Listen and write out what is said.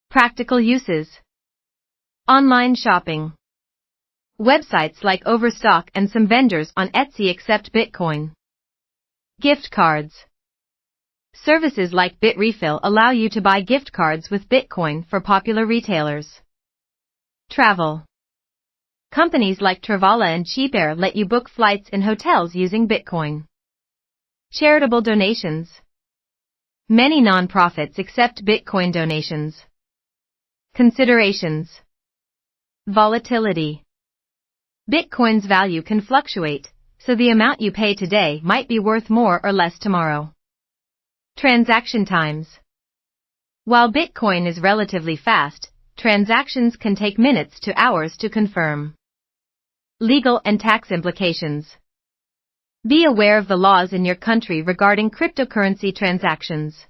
Practical uses. Online shopping. Websites like Overstock and some vendors on Etsy accept Bitcoin. Gift cards. Services like BitRefill allow you to buy gift cards with Bitcoin for popular retailers. Travel. Companies like Travala and CheapAir let you book flights and hotels using Bitcoin. Charitable donations. Many non-profits accept Bitcoin donations. Considerations. Volatility. Bitcoin's value can fluctuate, so the amount you pay today might be worth more or less tomorrow. Transaction times. While Bitcoin is relatively fast, transactions can take minutes to hours to confirm. Legal and tax implications. Be aware of the laws in your country regarding cryptocurrency transactions.